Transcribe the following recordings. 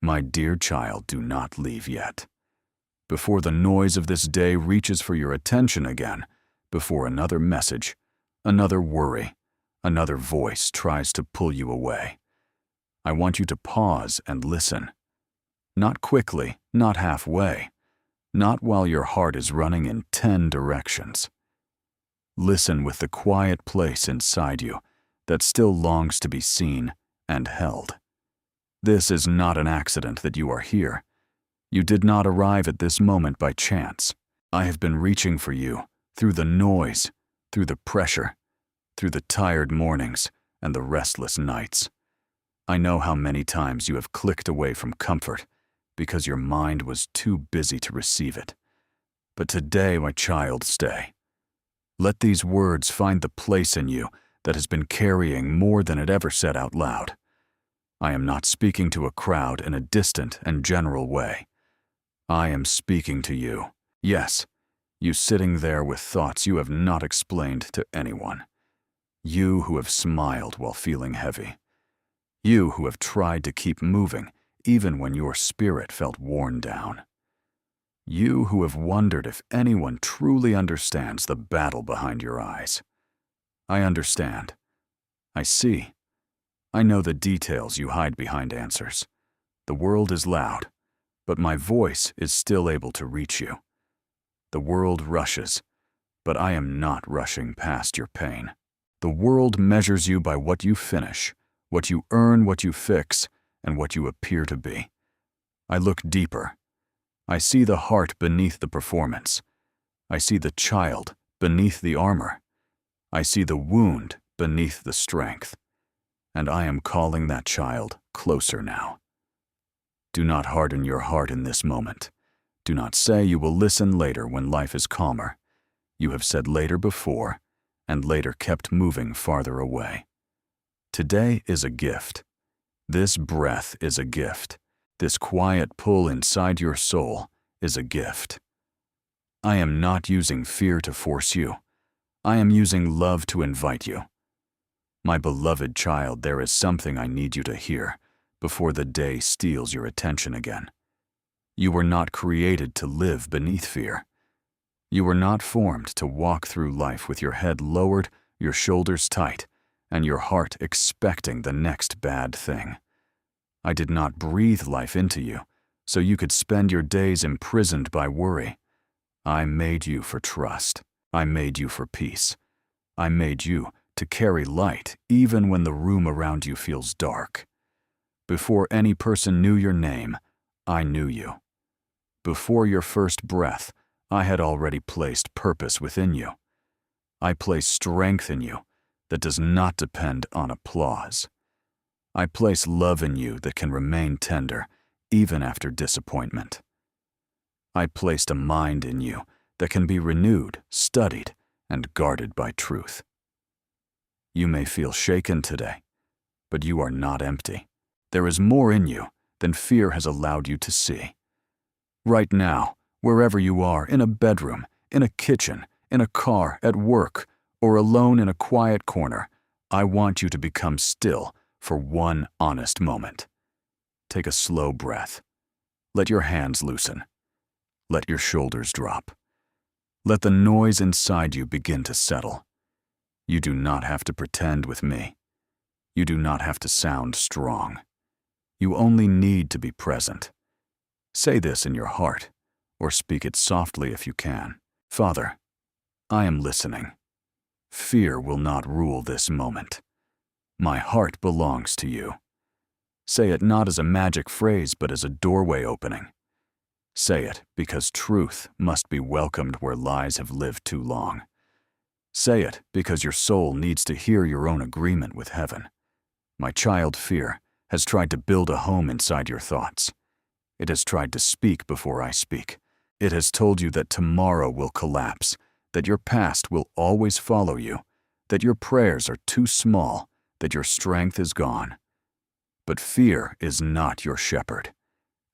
My dear child, do not leave yet. Before the noise of this day reaches for your attention again, before another message, another worry, another voice tries to pull you away, I want you to pause and listen. Not quickly, not halfway, not while your heart is running in 10 directions. Listen with the quiet place inside you that still longs to be seen and held. This is not an accident that you are here. You did not arrive at this moment by chance. I have been reaching for you through the noise, through the pressure, through the tired mornings and the restless nights. I know how many times you have clicked away from comfort because your mind was too busy to receive it. But today, my child, stay. Let these words find the place in you that has been carrying more than it ever said out loud. I am not speaking to a crowd in a distant and general way. I am speaking to you. Yes, you sitting there with thoughts you have not explained to anyone. You who have smiled while feeling heavy. You who have tried to keep moving even when your spirit felt worn down. You who have wondered if anyone truly understands the battle behind your eyes. I understand. I see. I know the details you hide behind answers. The world is loud, but my voice is still able to reach you. The world rushes, but I am not rushing past your pain. The world measures you by what you finish, what you earn, what you fix, and what you appear to be. I look deeper. I see the heart beneath the performance. I see the child beneath the armor. I see the wound beneath the strength. And I am calling that child closer now. Do not harden your heart in this moment. Do not say you will listen later when life is calmer. You have said later before, and later kept moving farther away. Today is a gift. This breath is a gift. This quiet pull inside your soul is a gift. I am not using fear to force you. I am using love to invite you. My beloved child, there is something I need you to hear before the day steals your attention again. You were not created to live beneath fear. You were not formed to walk through life with your head lowered, your shoulders tight, and your heart expecting the next bad thing. I did not breathe life into you so you could spend your days imprisoned by worry. I made you for trust. I made you for peace. I made you to carry light even when the room around you feels dark. Before any person knew your name, I knew you. Before your first breath, I had already placed purpose within you. I place strength in you that does not depend on applause. I place love in you that can remain tender even after disappointment. I placed a mind in you that can be renewed, studied, and guarded by truth. You may feel shaken today, but you are not empty. There is more in you than fear has allowed you to see. Right now, wherever you are, in a bedroom, in a kitchen, in a car, at work, or alone in a quiet corner, I want you to become still for one honest moment. Take a slow breath. Let your hands loosen. Let your shoulders drop. Let the noise inside you begin to settle. You do not have to pretend with me. You do not have to sound strong. You only need to be present. Say this in your heart, or speak it softly if you can. Father, I am listening. Fear will not rule this moment. My heart belongs to you. Say it not as a magic phrase, but as a doorway opening. Say it because truth must be welcomed where lies have lived too long. Say it because your soul needs to hear your own agreement with heaven. My child, fear has tried to build a home inside your thoughts. It has tried to speak before I speak. It has told you that tomorrow will collapse, that your past will always follow you, that your prayers are too small, that your strength is gone. But fear is not your shepherd.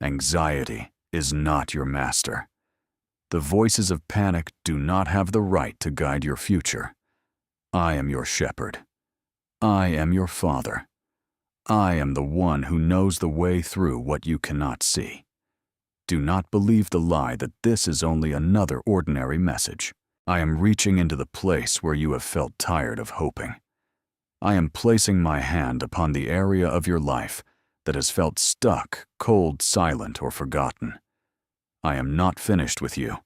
Anxiety is not your master. The voices of panic do not have the right to guide your future. I am your shepherd. I am your father. I am the one who knows the way through what you cannot see. Do not believe the lie that this is only another ordinary message. I am reaching into the place where you have felt tired of hoping. I am placing my hand upon the area of your life that has felt stuck, cold, silent, or forgotten. I am not finished with you.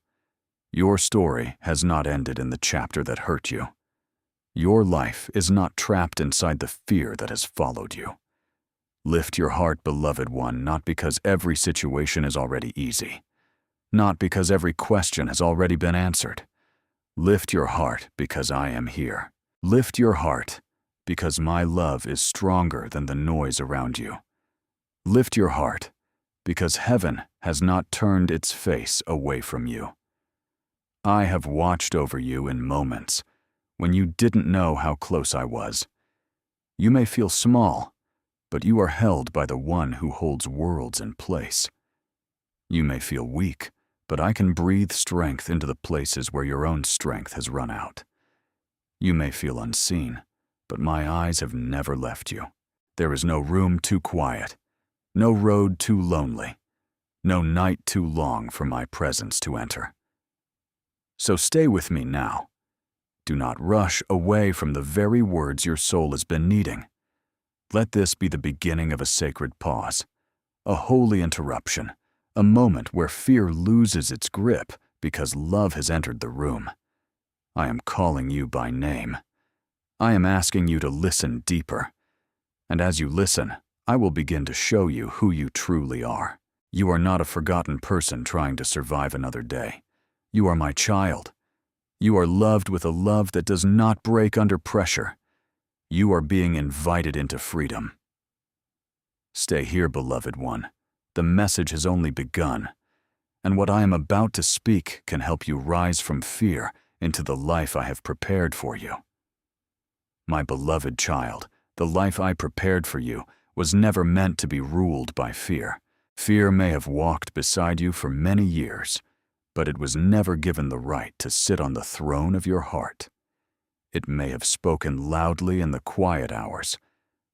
Your story has not ended in the chapter that hurt you. Your life is not trapped inside the fear that has followed you. Lift your heart, beloved one, not because every situation is already easy, not because every question has already been answered. Lift your heart because I am here. Lift your heart because my love is stronger than the noise around you. Lift your heart because heaven has not turned its face away from you. I have watched over you in moments when you didn't know how close I was. You may feel small, but you are held by the one who holds worlds in place. You may feel weak, but I can breathe strength into the places where your own strength has run out. You may feel unseen, but my eyes have never left you. There is no room too quiet, no road too lonely, no night too long for my presence to enter. So stay with me now. Do not rush away from the very words your soul has been needing. Let this be the beginning of a sacred pause, a holy interruption, a moment where fear loses its grip because love has entered the room. I am calling you by name. I am asking you to listen deeper. And as you listen, I will begin to show you who you truly are. You are not a forgotten person trying to survive another day. You are my child. You are loved with a love that does not break under pressure. You are being invited into freedom. Stay here, beloved one. The message has only begun, and what I am about to speak can help you rise from fear into the life I have prepared for you. My beloved child, the life I prepared for you was never meant to be ruled by fear. Fear may have walked beside you for many years, but it was never given the right to sit on the throne of your heart. It may have spoken loudly in the quiet hours,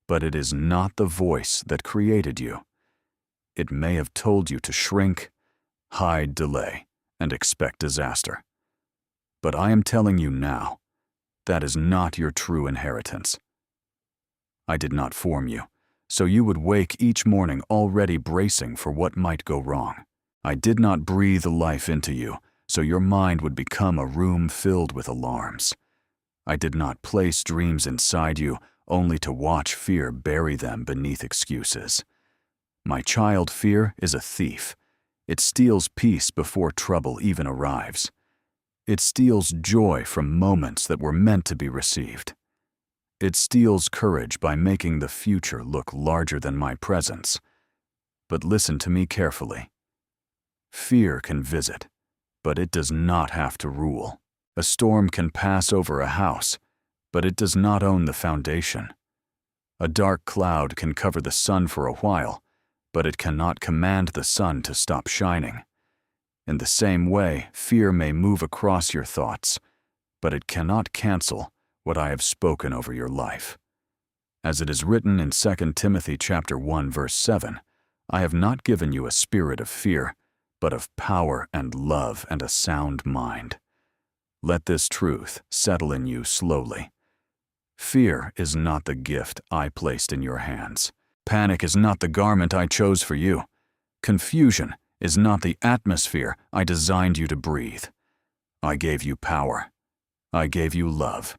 but it is not the voice that created you. It may have told you to shrink, hide, delay, and expect disaster. But I am telling you now, that is not your true inheritance. I did not form you, so you would wake each morning already bracing for what might go wrong. I did not breathe life into you, so your mind would become a room filled with alarms. I did not place dreams inside you only to watch fear bury them beneath excuses. My child, fear is a thief. It steals peace before trouble even arrives. It steals joy from moments that were meant to be received. It steals courage by making the future look larger than my presence. But listen to me carefully. Fear can visit, but it does not have to rule. A storm can pass over a house, but it does not own the foundation. A dark cloud can cover the sun for a while, but it cannot command the sun to stop shining. In the same way, fear may move across your thoughts, but it cannot cancel what I have spoken over your life. As it is written in 2 Timothy chapter 1, verse 7, I have not given you a spirit of fear, but of power and love and a sound mind. Let this truth settle in you slowly. Fear is not the gift I placed in your hands. Panic is not the garment I chose for you. Confusion is not the atmosphere I designed you to breathe. I gave you power. I gave you love.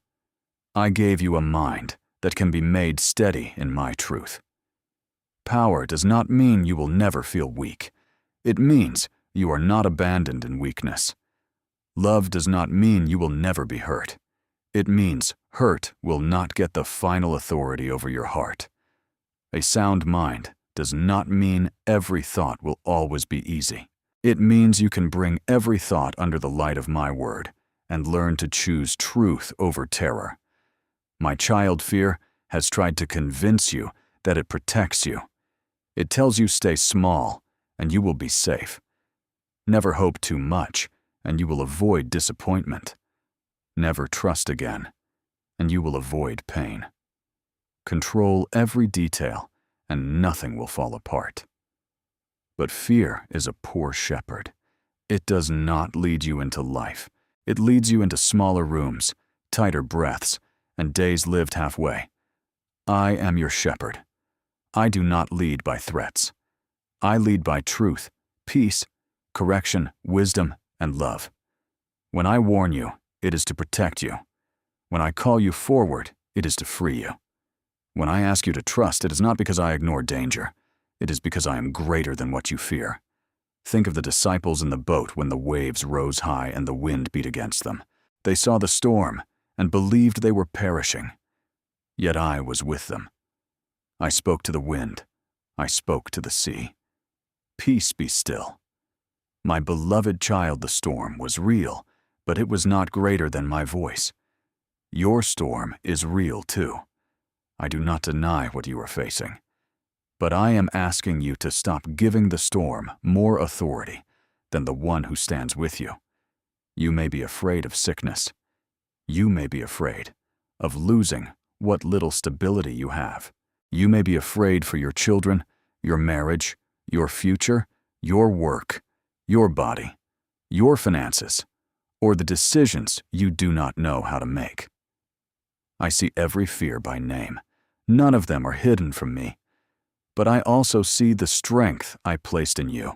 I gave you a mind that can be made steady in my truth. Power does not mean you will never feel weak. It means you are not abandoned in weakness. Love does not mean you will never be hurt. It means hurt will not get the final authority over your heart. A sound mind does not mean every thought will always be easy. It means you can bring every thought under the light of my word and learn to choose truth over terror. My child, fear has tried to convince you that it protects you. It tells you stay small and you will be safe. Never hope too much and you will avoid disappointment. Never trust again and you will avoid pain. Control every detail and nothing will fall apart. But fear is a poor shepherd. It does not lead you into life. It leads you into smaller rooms, tighter breaths, and days lived halfway. I am your shepherd. I do not lead by threats. I lead by truth, peace, correction, wisdom, and love. When I warn you, it is to protect you. When I call you forward, it is to free you. When I ask you to trust, it is not because I ignore danger. It is because I am greater than what you fear. Think of the disciples in the boat when the waves rose high and the wind beat against them. They saw the storm and believed they were perishing. Yet I was with them. I spoke to the wind. I spoke to the sea. Peace, be still. My beloved child, the storm was real, but it was not greater than my voice. Your storm is real too. I do not deny what you are facing. But I am asking you to stop giving the storm more authority than the one who stands with you. You may be afraid of sickness. You may be afraid of losing what little stability you have. You may be afraid for your children, your marriage, your future, your work, your body, your finances, or the decisions you do not know how to make. I see every fear by name. None of them are hidden from me. But I also see the strength I placed in you.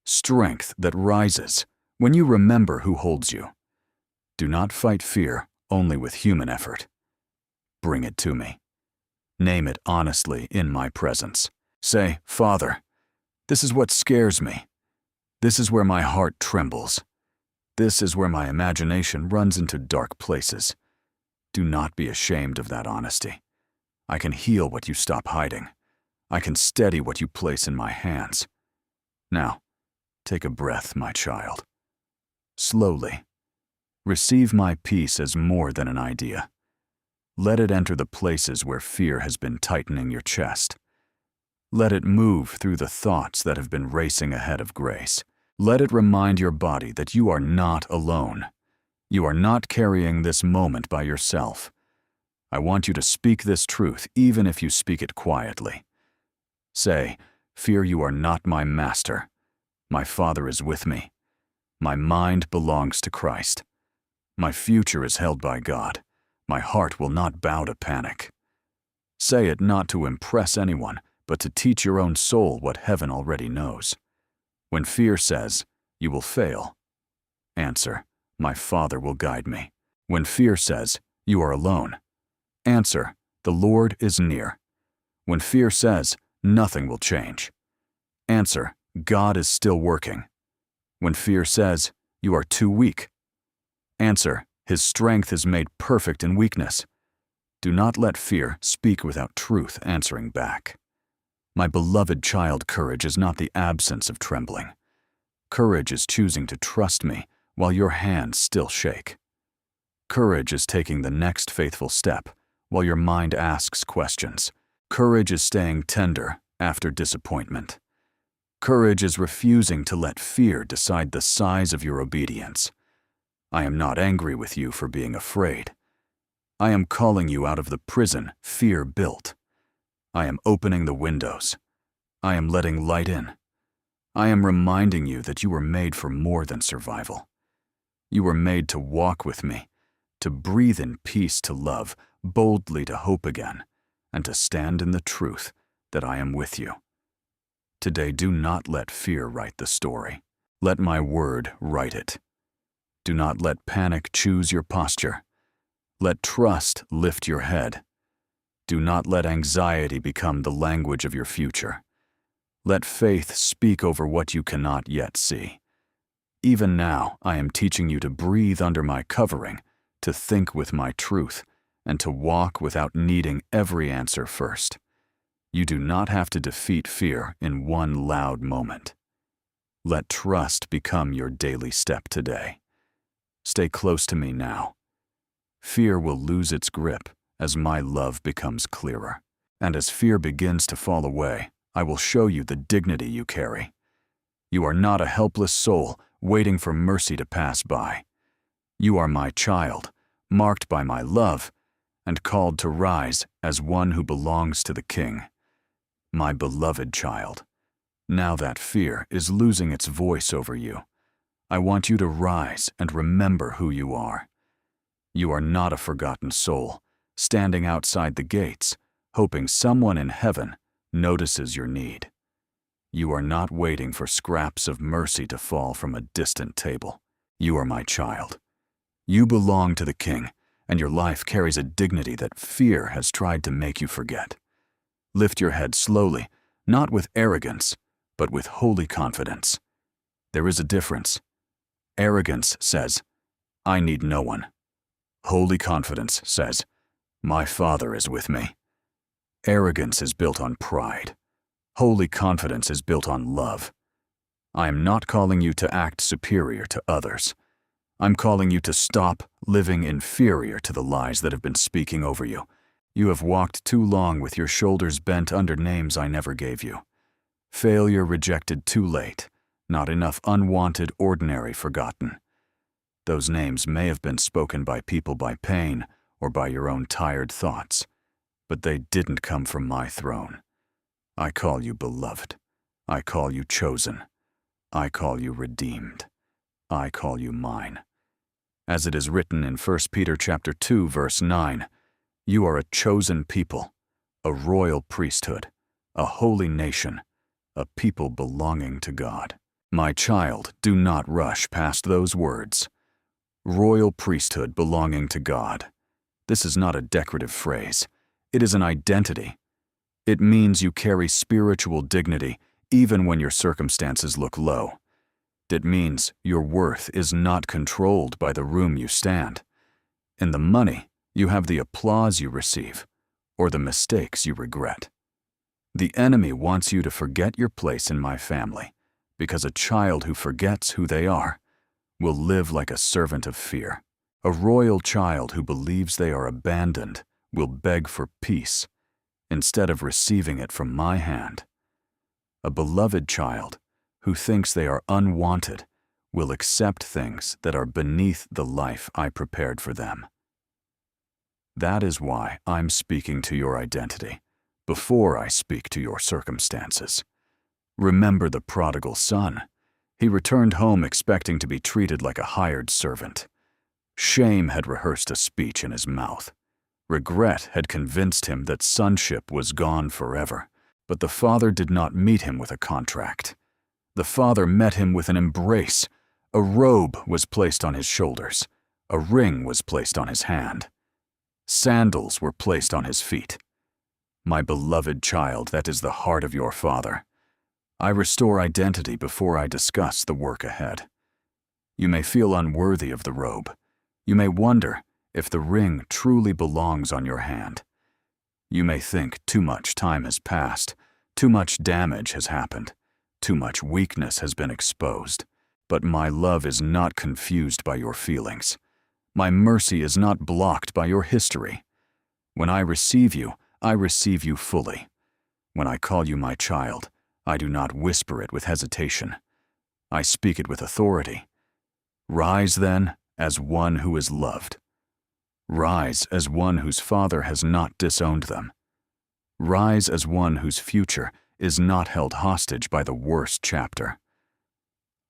Strength that rises when you remember who holds you. Do not fight fear only with human effort. Bring it to me. Name it honestly in my presence. Say, Father, this is what scares me. This is where my heart trembles. This is where my imagination runs into dark places. Do not be ashamed of that honesty. I can heal what you stop hiding. I can steady what you place in my hands. Now, take a breath, my child. Slowly. Receive my peace as more than an idea. Let it enter the places where fear has been tightening your chest. Let it move through the thoughts that have been racing ahead of grace. Let it remind your body that you are not alone. You are not carrying this moment by yourself. I want you to speak this truth even if you speak it quietly. Say, fear, you are not my master. My Father is with me. My mind belongs to Christ. My future is held by God. My heart will not bow to panic. Say it not to impress anyone, but to teach your own soul what heaven already knows. When fear says, you will fail, answer, my Father will guide me. When fear says, you are alone, answer, the Lord is near. When fear says, nothing will change, answer, God is still working. When fear says, you are too weak, answer, His strength is made perfect in weakness. Do not let fear speak without truth answering back. My beloved child, courage is not the absence of trembling. Courage is choosing to trust me while your hands still shake. Courage is taking the next faithful step while your mind asks questions. Courage is staying tender after disappointment. Courage is refusing to let fear decide the size of your obedience. I am not angry with you for being afraid. I am calling you out of the prison fear built. I am opening the windows. I am letting light in. I am reminding you that you were made for more than survival. You were made to walk with me, to breathe in peace, to love, boldly to hope again, and to stand in the truth that I am with you. Today, do not let fear write the story. Let my word write it. Do not let panic choose your posture. Let trust lift your head. Do not let anxiety become the language of your future. Let faith speak over what you cannot yet see. Even now, I am teaching you to breathe under my covering, to think with my truth, and to walk without needing every answer first. You do not have to defeat fear in one loud moment. Let trust become your daily step today. Stay close to me now. Fear will lose its grip as my love becomes clearer. And as fear begins to fall away, I will show you the dignity you carry. You are not a helpless soul waiting for mercy to pass by. You are my child, marked by my love, and called to rise as one who belongs to the King. My beloved child, now that fear is losing its voice over you, I want you to rise and remember who you are. You are not a forgotten soul, standing outside the gates, hoping someone in heaven notices your need. You are not waiting for scraps of mercy to fall from a distant table. You are my child. You belong to the King, and your life carries a dignity that fear has tried to make you forget. Lift your head slowly, not with arrogance, but with holy confidence. There is a difference. Arrogance says, I need no one. Holy confidence says, my Father is with me. Arrogance is built on pride. Holy confidence is built on love. I am not calling you to act superior to others. I'm calling you to stop living inferior to the lies that have been speaking over you. You have walked too long with your shoulders bent under names I never gave you. Failure rejected too late, not enough unwanted, ordinary forgotten. Those names may have been spoken by people by pain or by your own tired thoughts, but they didn't come from my throne. I call you beloved. I call you chosen. I call you redeemed. I call you mine. As it is written in 1 Peter chapter 2, verse 9, you are a chosen people, a royal priesthood, a holy nation, a people belonging to God. My child, do not rush past those words. Royal priesthood belonging to God. This is not a decorative phrase. It is an identity. It means you carry spiritual dignity even when your circumstances look low. It means your worth is not controlled by the room you stand. In the money, you have the applause you receive, or the mistakes you regret. The enemy wants you to forget your place in my family, because a child who forgets who they are will live like a servant of fear. A royal child who believes they are abandoned will beg for peace instead of receiving it from my hand. A beloved child who thinks they are unwanted will accept things that are beneath the life I prepared for them. That is why I'm speaking to your identity before I speak to your circumstances. Remember the prodigal son. He returned home expecting to be treated like a hired servant. Shame had rehearsed a speech in his mouth. Regret had convinced him that sonship was gone forever. But the father did not meet him with a contract. The father met him with an embrace. A robe was placed on his shoulders. A ring was placed on his hand. Sandals were placed on his feet. My beloved child, that is the heart of your Father. I restore identity before I discuss the work ahead. You may feel unworthy of the robe. You may wonder if the ring truly belongs on your hand. You may think too much time has passed, too much damage has happened, too much weakness has been exposed. But my love is not confused by your feelings. My mercy is not blocked by your history. When I receive you fully. When I call you my child, I do not whisper it with hesitation. I speak it with authority. Rise, then, as one who is loved. Rise as one whose father has not disowned them. Rise as one whose future is not held hostage by the worst chapter.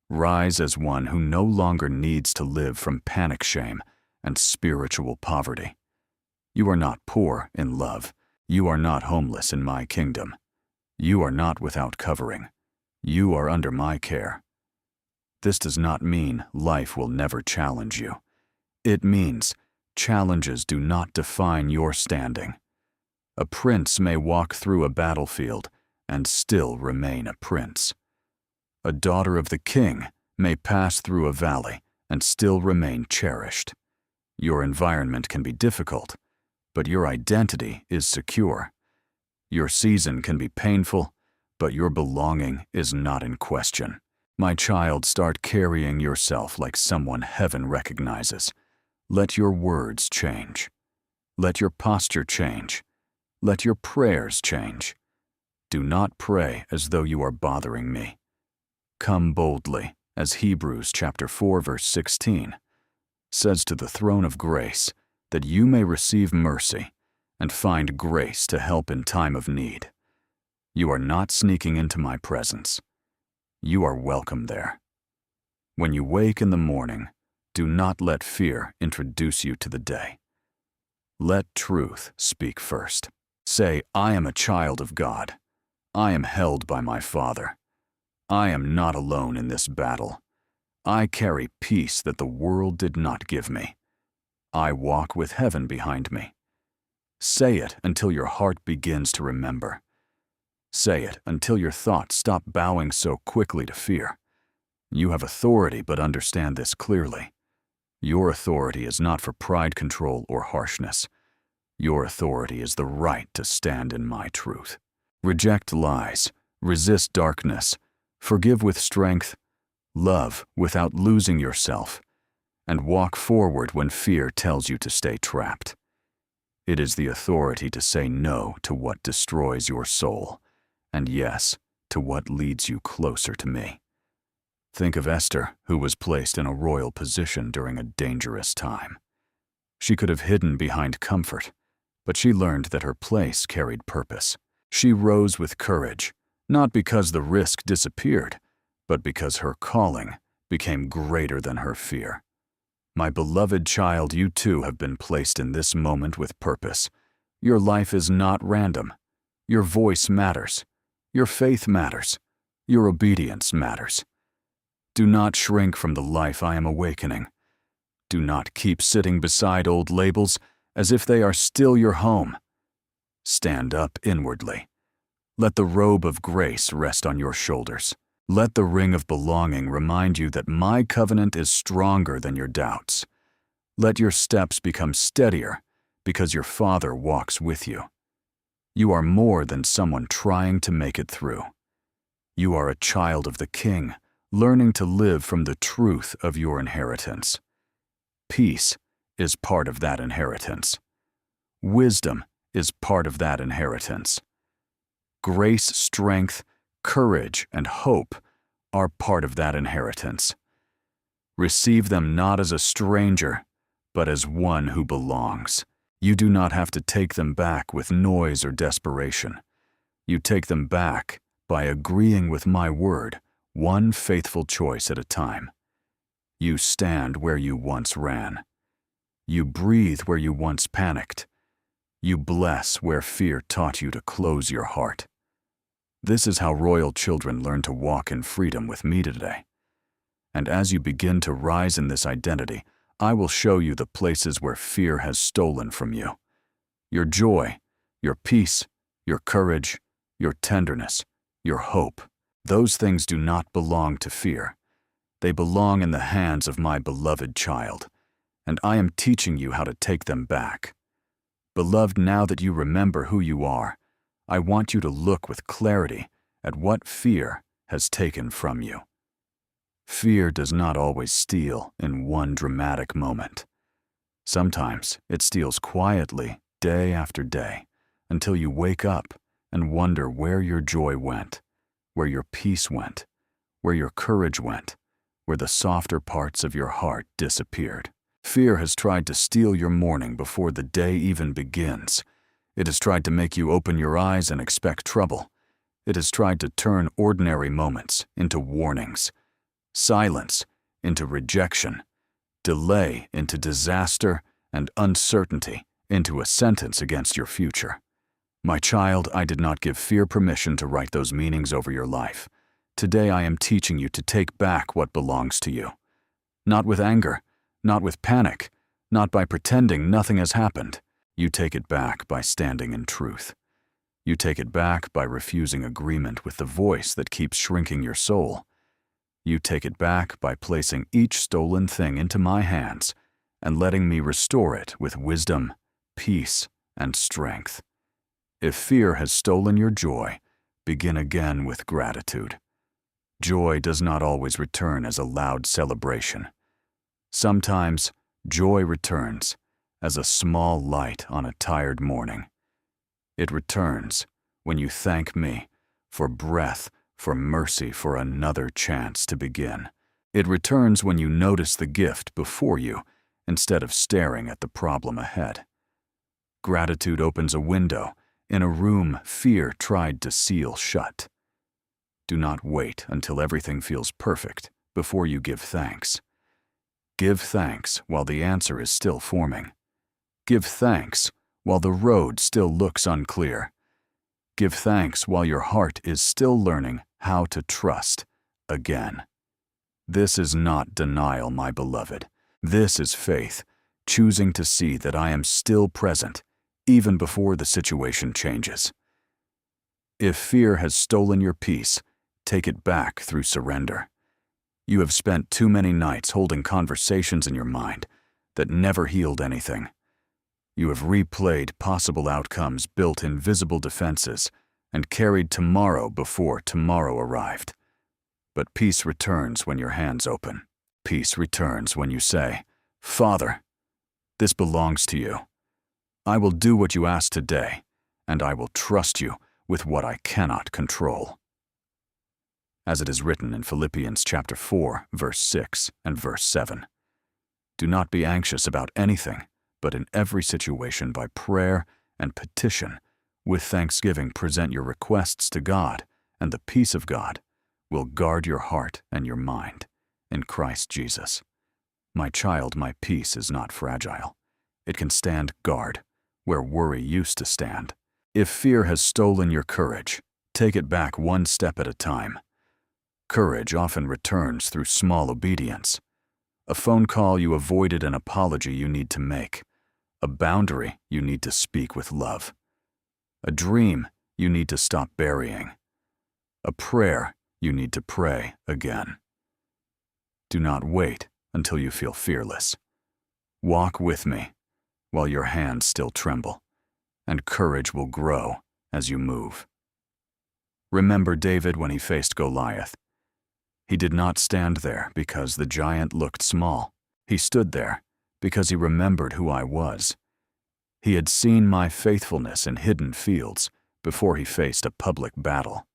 Rise as one who no longer needs to live from panic shame and spiritual poverty. You are not poor in love. You are not homeless in my kingdom. You are not without covering. You are under my care. This does not mean life will never challenge you. It means challenges do not define your standing. A prince may walk through a battlefield and still remain a prince. A daughter of the king may pass through a valley and still remain cherished. Your environment can be difficult, but your identity is secure. Your season can be painful, but your belonging is not in question. My child, start carrying yourself like someone heaven recognizes. Let your words change. Let your posture change. Let your prayers change. Do not pray as though you are bothering me. Come boldly, as Hebrews chapter 4, verse 16 says, to the throne of grace, that you may receive mercy and find grace to help in time of need. You are not sneaking into my presence. You are welcome there. When you wake in the morning, do not let fear introduce you to the day. Let truth speak first. Say, I am a child of God. I am held by my Father. I am not alone in this battle. I carry peace that the world did not give me. I walk with heaven behind me. Say it until your heart begins to remember. Say it until your thoughts stop bowing so quickly to fear. You have authority, but understand this clearly. Your authority is not for pride, control, or harshness. Your authority is the right to stand in my truth. Reject lies, resist darkness, forgive with strength, love without losing yourself, and walk forward when fear tells you to stay trapped. It is the authority to say no to what destroys your soul, and yes to what leads you closer to me. Think of Esther, who was placed in a royal position during a dangerous time. She could have hidden behind comfort, but she learned that her place carried purpose. She rose with courage, not because the risk disappeared, but because her calling became greater than her fear. My beloved child, you too have been placed in this moment with purpose. Your life is not random. Your voice matters. Your faith matters. Your obedience matters. Do not shrink from the life I am awakening. Do not keep sitting beside old labels as if they are still your home. Stand up inwardly. Let the robe of grace rest on your shoulders. Let the ring of belonging remind you that my covenant is stronger than your doubts. Let your steps become steadier because your Father walks with you. You are more than someone trying to make it through. You are a child of the King, learning to live from the truth of your inheritance. Peace is part of that inheritance. Wisdom is part of that inheritance. Grace, strength, courage, and hope are part of that inheritance. Receive them not as a stranger, but as one who belongs. You do not have to take them back with noise or desperation. You take them back by agreeing with my word, one faithful choice at a time. You stand where you once ran. You breathe where you once panicked. You bless where fear taught you to close your heart. This is how royal children learn to walk in freedom with me today. And as you begin to rise in this identity, I will show you the places where fear has stolen from you. Your joy, your peace, your courage, your tenderness, your hope. Those things do not belong to fear. They belong in the hands of my beloved child, and I am teaching you how to take them back. Beloved, now that you remember who you are, I want you to look with clarity at what fear has taken from you. Fear does not always steal in one dramatic moment. Sometimes it steals quietly, day after day, until you wake up and wonder where your joy went, where your peace went, where your courage went, where the softer parts of your heart disappeared. Fear has tried to steal your morning before the day even begins. It has tried to make you open your eyes and expect trouble. It has tried to turn ordinary moments into warnings, silence into rejection, delay into disaster, and uncertainty into a sentence against your future. My child, I did not give fear permission to write those meanings over your life. Today I am teaching you to take back what belongs to you. Not with anger, not with panic, not by pretending nothing has happened. You take it back by standing in truth. You take it back by refusing agreement with the voice that keeps shrinking your soul. You take it back by placing each stolen thing into my hands and letting me restore it with wisdom, peace, and strength. If fear has stolen your joy, begin again with gratitude. Joy does not always return as a loud celebration. Sometimes joy returns as a small light on a tired morning. It returns when you thank me for breath, for mercy, for another chance to begin. It returns when you notice the gift before you instead of staring at the problem ahead. Gratitude opens a window in a room fear tried to seal shut. Do not wait until everything feels perfect before you give thanks. Give thanks while the answer is still forming. Give thanks while the road still looks unclear. Give thanks while your heart is still learning how to trust again. This is not denial, my beloved. This is faith, choosing to see that I am still present, even before the situation changes. If fear has stolen your peace, take it back through surrender. You have spent too many nights holding conversations in your mind that never healed anything. You have replayed possible outcomes, built invisible defenses, and carried tomorrow before tomorrow arrived. But peace returns when your hands open. Peace returns when you say, "Father, this belongs to you. I will do what you ask today, and I will trust you with what I cannot control." As it is written in Philippians chapter 4, verse 6 and verse 7. Do not be anxious about anything, but in every situation by prayer and petition, with thanksgiving present your requests to God, and the peace of God will guard your heart and your mind in Christ Jesus. My child, my peace is not fragile. It can stand guard where worry used to stand. If fear has stolen your courage, take it back one step at a time. Courage often returns through small obedience. A phone call you avoided, an apology you need to make. A boundary you need to speak with love. A dream you need to stop burying. A prayer you need to pray again. Do not wait until you feel fearless. Walk with me while your hands still tremble, and courage will grow as you move. Remember David when he faced Goliath. He did not stand there because the giant looked small. He stood there because he remembered who I was. He had seen my faithfulness in hidden fields before he faced a public battle.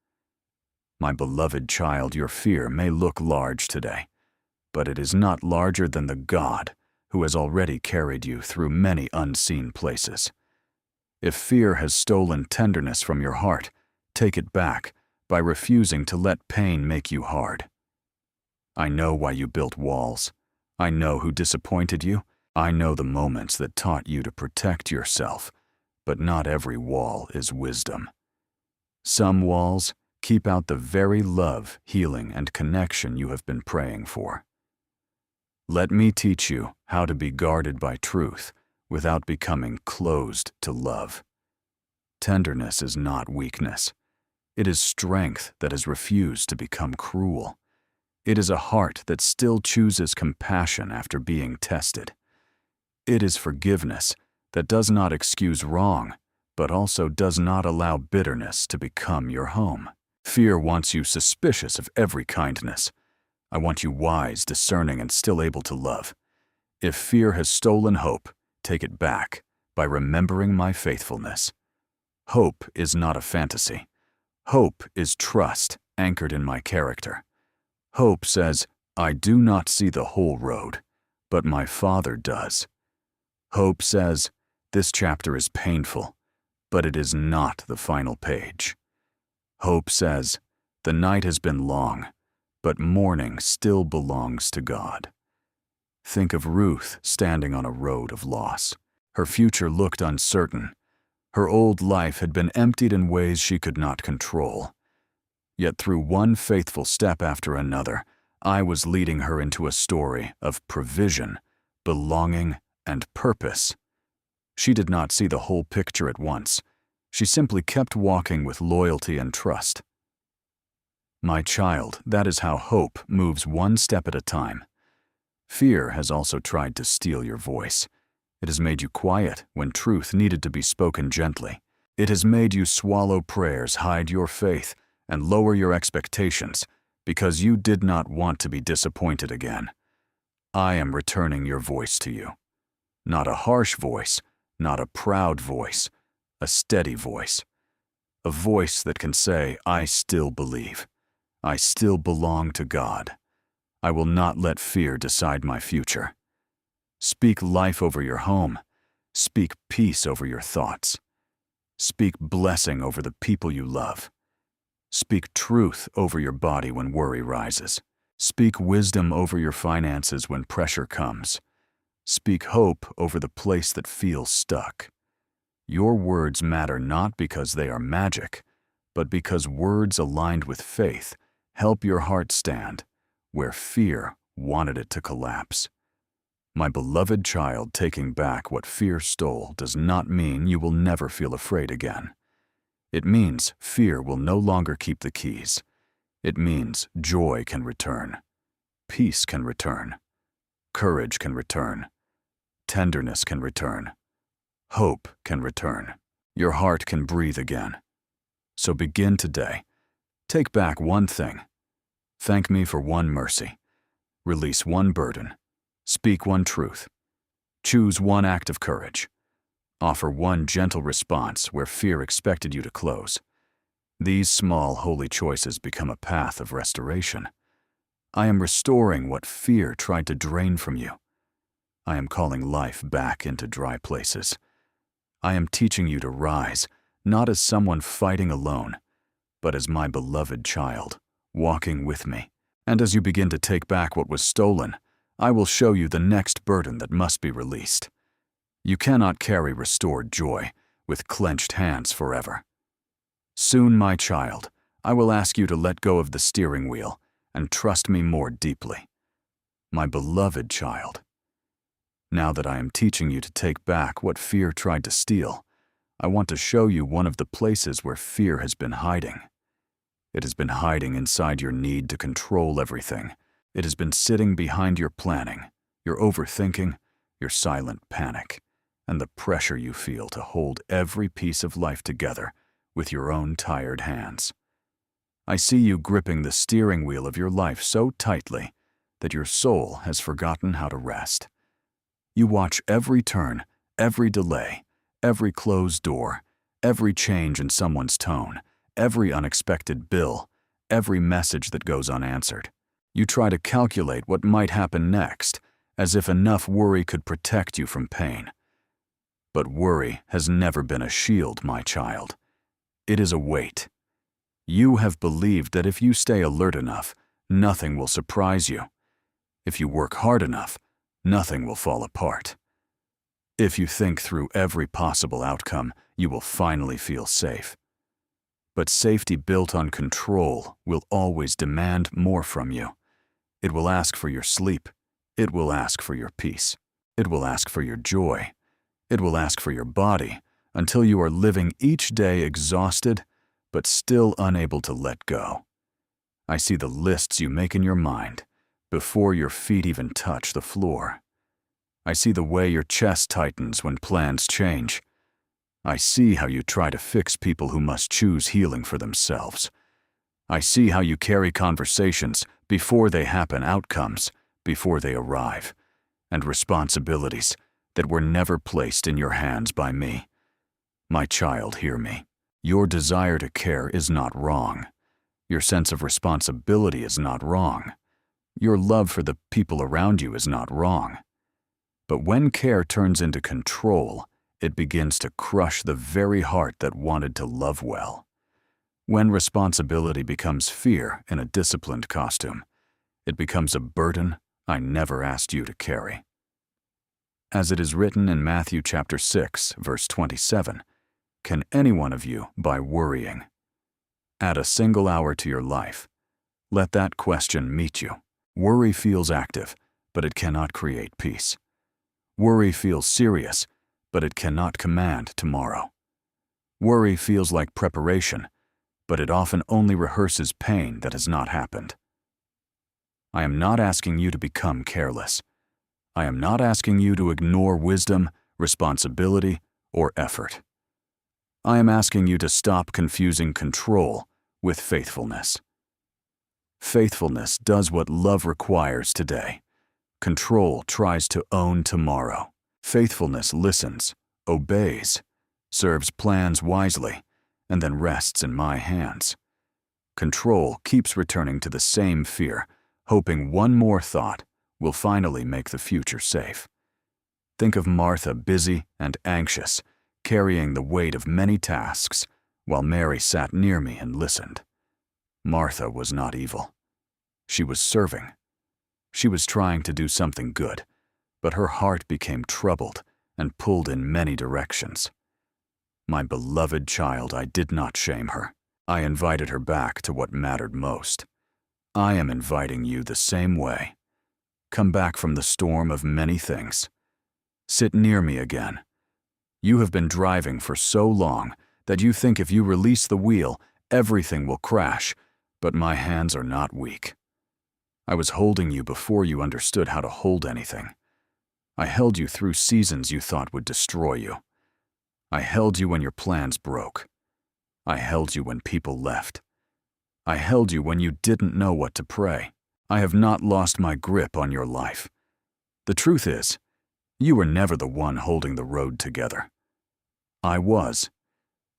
My beloved child, your fear may look large today, but it is not larger than the God who has already carried you through many unseen places. If fear has stolen tenderness from your heart, take it back by refusing to let pain make you hard. I know why you built walls. I know who disappointed you. I know the moments that taught you to protect yourself, but not every wall is wisdom. Some walls keep out the very love, healing, and connection you have been praying for. Let me teach you how to be guarded by truth without becoming closed to love. Tenderness is not weakness. It is strength that has refused to become cruel. It is a heart that still chooses compassion after being tested. It is forgiveness that does not excuse wrong, but also does not allow bitterness to become your home. Fear wants you suspicious of every kindness. I want you wise, discerning, and still able to love. If fear has stolen hope, take it back by remembering my faithfulness. Hope is not a fantasy. Hope is trust anchored in my character. Hope says, I do not see the whole road, but my Father does. Hope says, this chapter is painful, but it is not the final page. Hope says, the night has been long, but morning still belongs to God. Think of Ruth standing on a road of loss. Her future looked uncertain. Her old life had been emptied in ways she could not control. Yet through one faithful step after another, I was leading her into a story of provision, belonging, and purpose. She did not see the whole picture at once. She simply kept walking with loyalty and trust. My child, that is how hope moves one step at a time. Fear has also tried to steal your voice. It has made you quiet when truth needed to be spoken gently. It has made you swallow prayers, hide your faith, and lower your expectations because you did not want to be disappointed again. I am returning your voice to you. Not a harsh voice, not a proud voice, a steady voice. A voice that can say, I still believe. I still belong to God. I will not let fear decide my future. Speak life over your home. Speak peace over your thoughts. Speak blessing over the people you love. Speak truth over your body when worry rises. Speak wisdom over your finances when pressure comes. Speak hope over the place that feels stuck. Your words matter not because they are magic, but because words aligned with faith help your heart stand where fear wanted it to collapse. My beloved child, taking back what fear stole does not mean you will never feel afraid again. It means fear will no longer keep the keys. It means joy can return, peace can return, courage can return, tenderness can return, hope can return. Your heart can breathe again. So begin today. Take back one thing. Thank me for one mercy. Release one burden. Speak one truth. Choose one act of courage. Offer one gentle response where fear expected you to close. These small, holy choices become a path of restoration. I am restoring what fear tried to drain from you. I am calling life back into dry places. I am teaching you to rise, not as someone fighting alone, but as my beloved child, walking with me. And as you begin to take back what was stolen, I will show you the next burden that must be released. You cannot carry restored joy with clenched hands forever. Soon, my child, I will ask you to let go of the steering wheel and trust me more deeply. My beloved child, now that I am teaching you to take back what fear tried to steal, I want to show you one of the places where fear has been hiding. It has been hiding inside your need to control everything. It has been sitting behind your planning, your overthinking, your silent panic, and the pressure you feel to hold every piece of life together with your own tired hands. I see you gripping the steering wheel of your life so tightly that your soul has forgotten how to rest. You watch every turn, every delay, every closed door, every change in someone's tone, every unexpected bill, every message that goes unanswered. You try to calculate what might happen next, as if enough worry could protect you from pain. But worry has never been a shield, my child. It is a weight. You have believed that if you stay alert enough, nothing will surprise you. If you work hard enough, nothing will fall apart. If you think through every possible outcome, you will finally feel safe. But safety built on control will always demand more from you. It will ask for your sleep. It will ask for your peace. It will ask for your joy. It will ask for your body until you are living each day exhausted, but still unable to let go. I see the lists you make in your mind before your feet even touch the floor. I see the way your chest tightens when plans change. I see how you try to fix people who must choose healing for themselves. I see how you carry conversations before they happen, outcomes before they arrive, and responsibilities that were never placed in your hands by me. My child, hear me. Your desire to care is not wrong. Your sense of responsibility is not wrong. Your love for the people around you is not wrong. But when care turns into control, it begins to crush the very heart that wanted to love well. When responsibility becomes fear in a disciplined costume, it becomes a burden I never asked you to carry. As it is written in Matthew chapter 6, verse 27, can any one of you, by worrying, add a single hour to your life? Let that question meet you. Worry feels active, but it cannot create peace. Worry feels serious, but it cannot command tomorrow. Worry feels like preparation, but it often only rehearses pain that has not happened. I am not asking you to become careless. I am not asking you to ignore wisdom, responsibility, or effort. I am asking you to stop confusing control with faithfulness. Faithfulness does what love requires today. Control tries to own tomorrow. Faithfulness listens, obeys, serves plans wisely, and then rests in my hands. Control keeps returning to the same fear, hoping one more thought will finally make the future safe. Think of Martha, busy and anxious, carrying the weight of many tasks, while Mary sat near me and listened. Martha was not evil. She was serving. She was trying to do something good, but her heart became troubled and pulled in many directions. My beloved child, I did not shame her. I invited her back to what mattered most. I am inviting you the same way. Come back from the storm of many things. Sit near me again. You have been driving for so long that you think if you release the wheel, everything will crash, but my hands are not weak. I was holding you before you understood how to hold anything. I held you through seasons you thought would destroy you. I held you when your plans broke. I held you when people left. I held you when you didn't know what to pray. I have not lost my grip on your life. The truth is, you were never the one holding the road together. I was.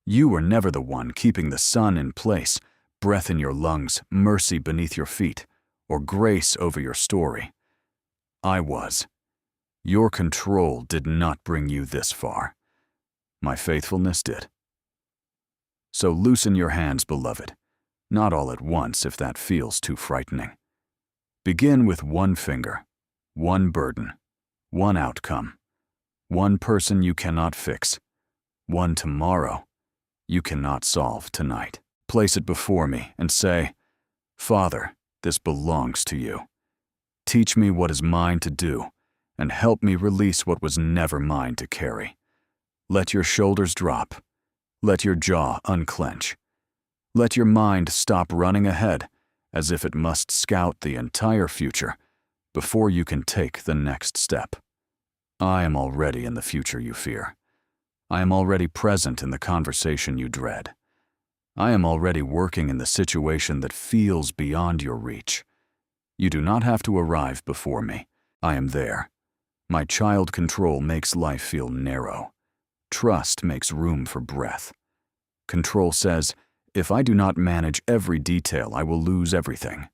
You were never the one keeping the sun in place, breath in your lungs, mercy beneath your feet, or grace over your story. I was. Your control did not bring you this far. My faithfulness did. So loosen your hands, beloved. Not all at once if that feels too frightening. Begin with one finger, one burden, one outcome, one person you cannot fix, one tomorrow you cannot solve tonight. Place it before me and say, Father, this belongs to you. Teach me what is mine to do, and help me release what was never mine to carry. Let your shoulders drop. Let your jaw unclench. Let your mind stop running ahead, as if it must scout the entire future before you can take the next step. I am already in the future you fear. I am already present in the conversation you dread. I am already working in the situation that feels beyond your reach. You do not have to arrive before me. I am there. My child control makes life feel narrow. Trust makes room for breath. Control says, if I do not manage every detail, I will lose everything.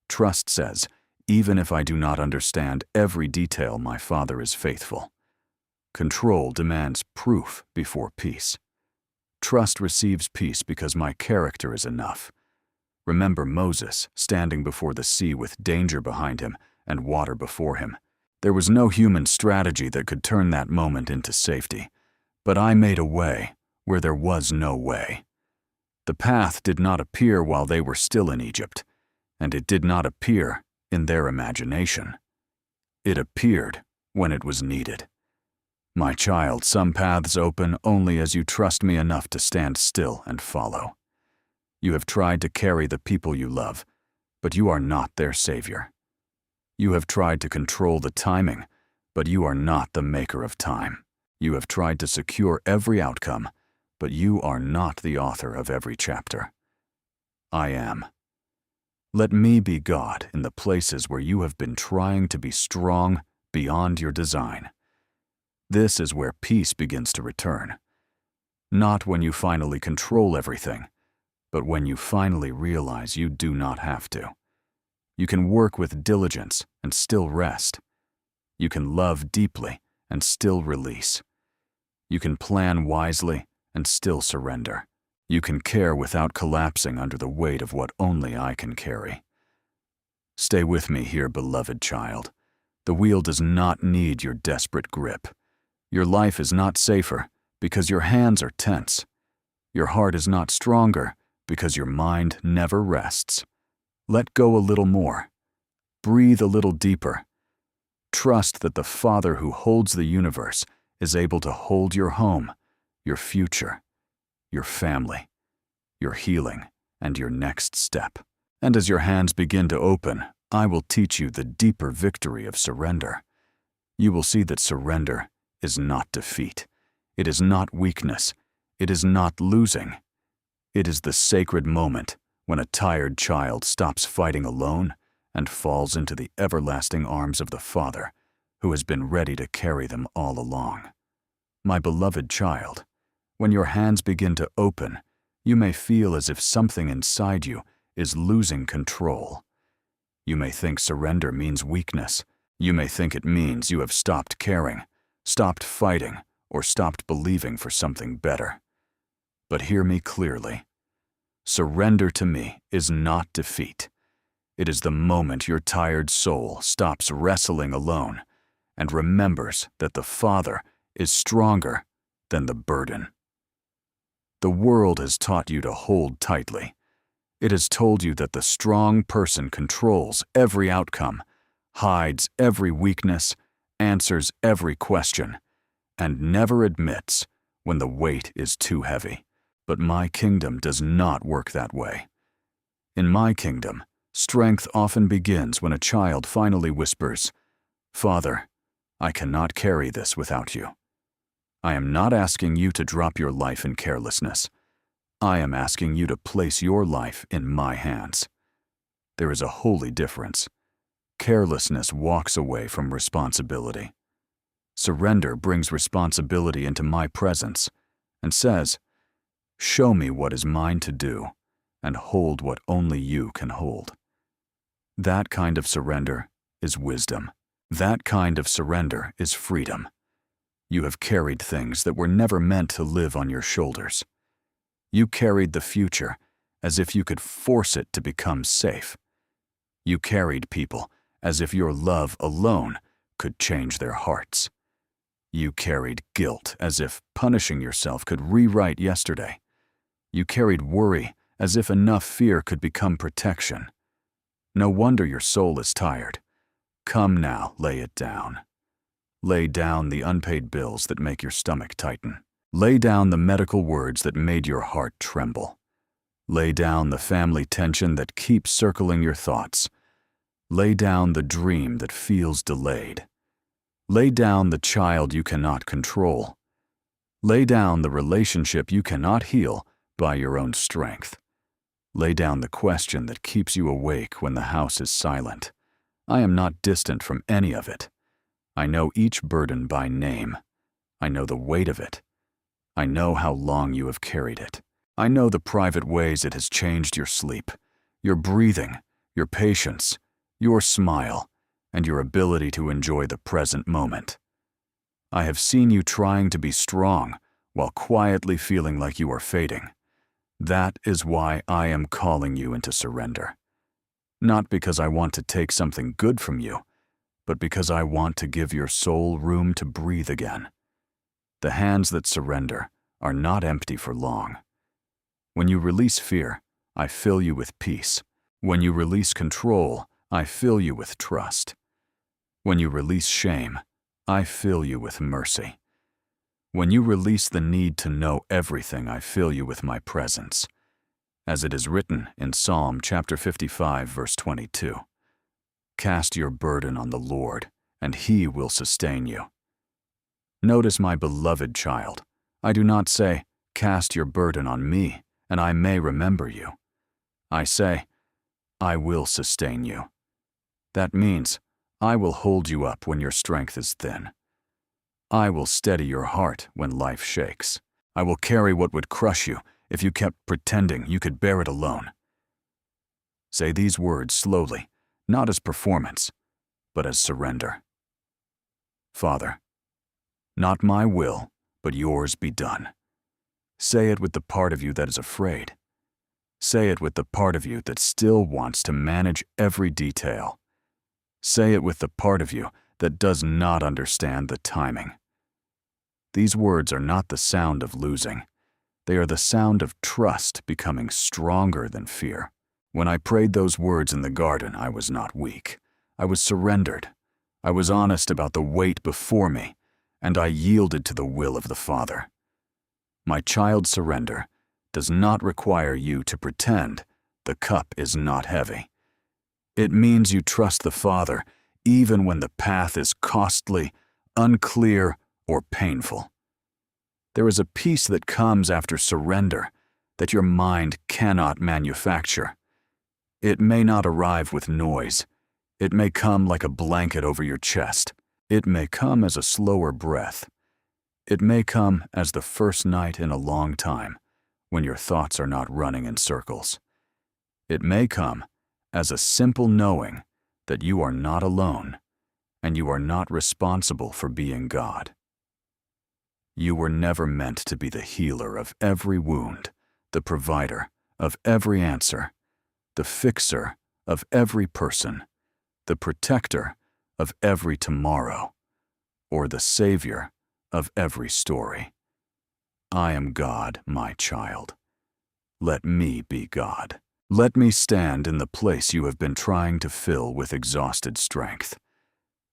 Trust says, even if I do not understand every detail, my Father is faithful. Control demands proof before peace. Trust receives peace because my character is enough. Remember Moses standing before the sea with danger behind him and water before him. There was no human strategy that could turn that moment into safety, but I made a way where there was no way. The path did not appear while they were still in Egypt, and it did not appear in their imagination. It appeared when it was needed. My child, some paths open only as you trust me enough to stand still and follow. You have tried to carry the people you love, but you are not their savior. You have tried to control the timing, but you are not the maker of time. You have tried to secure every outcome, but you are not the author of every chapter. I am. Let me be God in the places where you have been trying to be strong beyond your design. This is where peace begins to return. Not when you finally control everything, but when you finally realize you do not have to. You can work with diligence and still rest. You can love deeply and still release. You can plan wisely and still surrender. You can care without collapsing under the weight of what only I can carry. Stay with me here, beloved child. The wheel does not need your desperate grip. Your life is not safer because your hands are tense. Your heart is not stronger because your mind never rests. Let go a little more. Breathe a little deeper. Trust that the Father who holds the universe is able to hold your home, your future, your family, your healing, and your next step. And as your hands begin to open, I will teach you the deeper victory of surrender. You will see that surrender is not defeat. It is not weakness. It is not losing. It is the sacred moment when a tired child stops fighting alone and falls into the everlasting arms of the Father who has been ready to carry them all along. My beloved child, when your hands begin to open, you may feel as if something inside you is losing control. You may think surrender means weakness. You may think it means you have stopped caring, stopped fighting, or stopped believing for something better. But hear me clearly. Surrender to me is not defeat. It is the moment your tired soul stops wrestling alone and remembers that the Father is stronger than the burden. The world has taught you to hold tightly. It has told you that the strong person controls every outcome, hides every weakness, answers every question, and never admits when the weight is too heavy. But my kingdom does not work that way. In my kingdom, strength often begins when a child finally whispers, "Father, I cannot carry this without you." I am not asking you to drop your life in carelessness. I am asking you to place your life in my hands. There is a holy difference. Carelessness walks away from responsibility. Surrender brings responsibility into my presence and says, "Show me what is mine to do, and hold what only you can hold." That kind of surrender is wisdom. That kind of surrender is freedom. You have carried things that were never meant to live on your shoulders. You carried the future as if you could force it to become safe. You carried people as if your love alone could change their hearts. You carried guilt as if punishing yourself could rewrite yesterday. You carried worry as if enough fear could become protection. No wonder your soul is tired. Come now, lay it down. Lay down the unpaid bills that make your stomach tighten. Lay down the medical words that made your heart tremble. Lay down the family tension that keeps circling your thoughts. Lay down the dream that feels delayed. Lay down the child you cannot control. Lay down the relationship you cannot heal by your own strength. Lay down the question that keeps you awake when the house is silent. I am not distant from any of it. I know each burden by name. I know the weight of it. I know how long you have carried it. I know the private ways it has changed your sleep, your breathing, your patience, your smile, and your ability to enjoy the present moment. I have seen you trying to be strong while quietly feeling like you are fading. That is why I am calling you into surrender. Not because I want to take something good from you, but because I want to give your soul room to breathe again. The hands that surrender are not empty for long. When you release fear, I fill you with peace. When you release control, I fill you with trust. When you release shame, I fill you with mercy. When you release the need to know everything, I fill you with my presence. As it is written in Psalm chapter 55, verse 22, "Cast your burden on the Lord, and He will sustain you." Notice, my beloved child, I do not say, "Cast your burden on me, and I may remember you." I say, "I will sustain you." That means I will hold you up when your strength is thin. I will steady your heart when life shakes. I will carry what would crush you if you kept pretending you could bear it alone. Say these words slowly, not as performance, but as surrender. Father, not my will, but yours be done. Say it with the part of you that is afraid. Say it with the part of you that still wants to manage every detail. Say it with the part of you that does not understand the timing. These words are not the sound of losing. They are the sound of trust becoming stronger than fear. When I prayed those words in the garden, I was not weak. I was surrendered. I was honest about the weight before me, and I yielded to the will of the Father. My child, surrender does not require you to pretend the cup is not heavy. It means you trust the Father even when the path is costly, unclear, or painful. There is a peace that comes after surrender that your mind cannot manufacture. It may not arrive with noise. It may come like a blanket over your chest. It may come as a slower breath. It may come as the first night in a long time, when your thoughts are not running in circles. It may come as a simple knowing that you are not alone, and you are not responsible for being God. You were never meant to be the healer of every wound, the provider of every answer, the fixer of every person, the protector of every tomorrow, or the savior of every story. I am God, my child. Let me be God. Let me stand in the place you have been trying to fill with exhausted strength.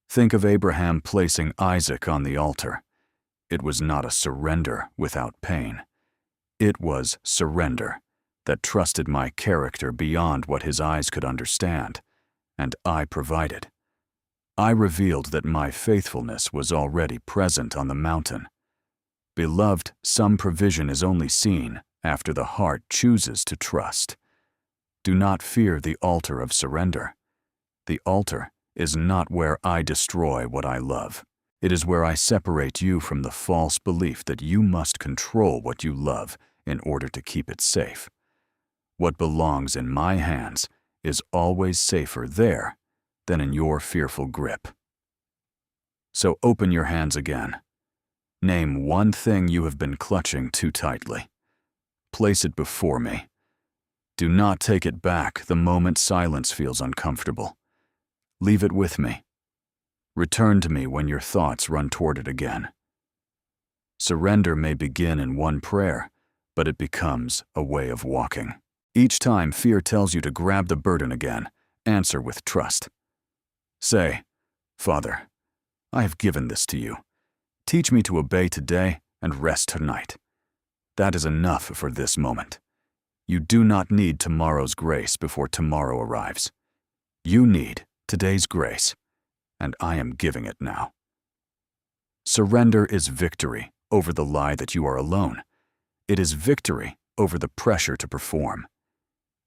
Think of Abraham placing Isaac on the altar. It was not a surrender without pain. It was surrender that trusted my character beyond what his eyes could understand, and I provided. I revealed that my faithfulness was already present on the mountain. Beloved, some provision is only seen after the heart chooses to trust. Do not fear the altar of surrender. The altar is not where I destroy what I love. It is where I separate you from the false belief that you must control what you love in order to keep it safe. What belongs in my hands is always safer there than in your fearful grip. So open your hands again. Name one thing you have been clutching too tightly. Place it before me. Do not take it back the moment silence feels uncomfortable. Leave it with me. Return to me when your thoughts run toward it again. Surrender may begin in one prayer, but it becomes a way of walking. Each time fear tells you to grab the burden again, answer with trust. Say, Father, I have given this to you. Teach me to obey today and rest tonight. That is enough for this moment. You do not need tomorrow's grace before tomorrow arrives. You need today's grace, and I am giving it now. Surrender is victory over the lie that you are alone. It is victory over the pressure to perform.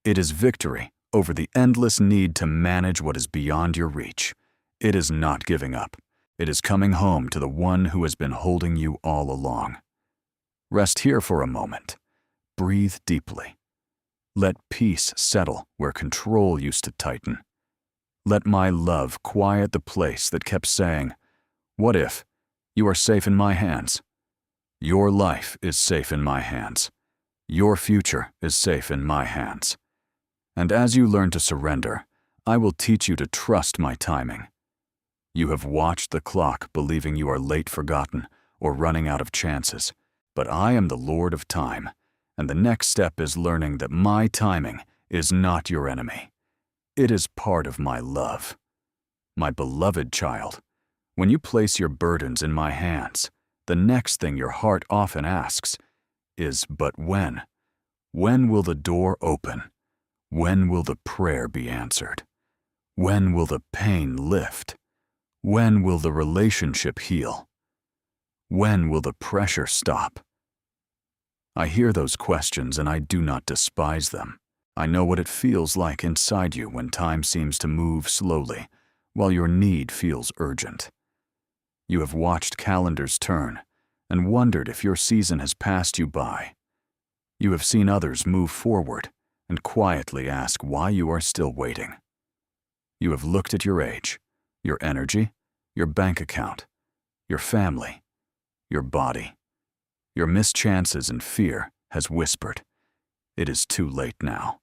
It is victory over the endless need to manage what is beyond your reach. It is not giving up. It is coming home to the one who has been holding you all along. Rest here for a moment. Breathe deeply. Let peace settle where control used to tighten. Let my love quiet the place that kept saying, "What if? You are safe in my hands." Your life is safe in my hands. Your future is safe in my hands. And as you learn to surrender, I will teach you to trust my timing. You have watched the clock believing you are late forgotten or running out of chances, but I am the Lord of time, and the next step is learning that my timing is not your enemy. It is part of my love. My beloved child, when you place your burdens in my hands, the next thing your heart often asks is, but when? When will the door open? When will the prayer be answered? When will the pain lift? When will the relationship heal? When will the pressure stop? I hear those questions and I do not despise them. I know what it feels like inside you when time seems to move slowly, while your need feels urgent. You have watched calendars turn and wondered if your season has passed you by. You have seen others move forward and quietly ask why you are still waiting. You have looked at your age, your energy, your bank account, your family, your body. Your missed chances and fear has whispered, "It is too late now."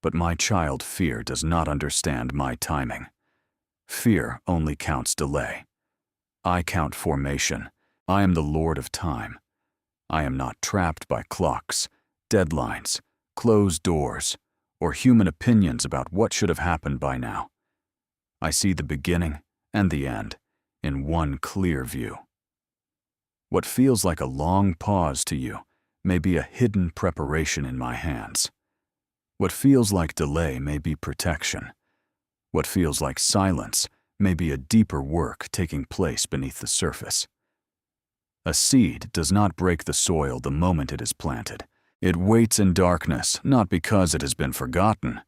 But my child, fear does not understand my timing. Fear only counts delay. I count formation. I am the Lord of time. I am not trapped by clocks, deadlines, closed doors, or human opinions about what should have happened by now. I see the beginning and the end in one clear view. What feels like a long pause to you may be a hidden preparation in my hands. What feels like delay may be protection. What feels like silence may be a deeper work taking place beneath the surface. A seed does not break the soil the moment it is planted. It waits in darkness not because it has been forgotten,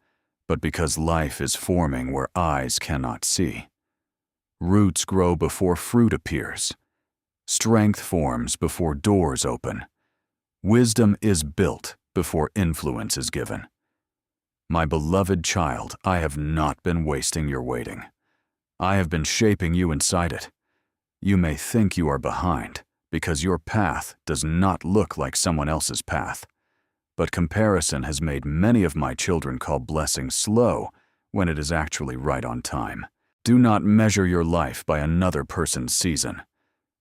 but because life is forming where eyes cannot see. Roots grow before fruit appears. Strength forms before doors open. Wisdom is built before influence is given. My beloved child, I have not been wasting your waiting. I have been shaping you inside it. You may think you are behind because your path does not look like someone else's path. But comparison has made many of my children call blessing slow when it is actually right on time. Do not measure your life by another person's season.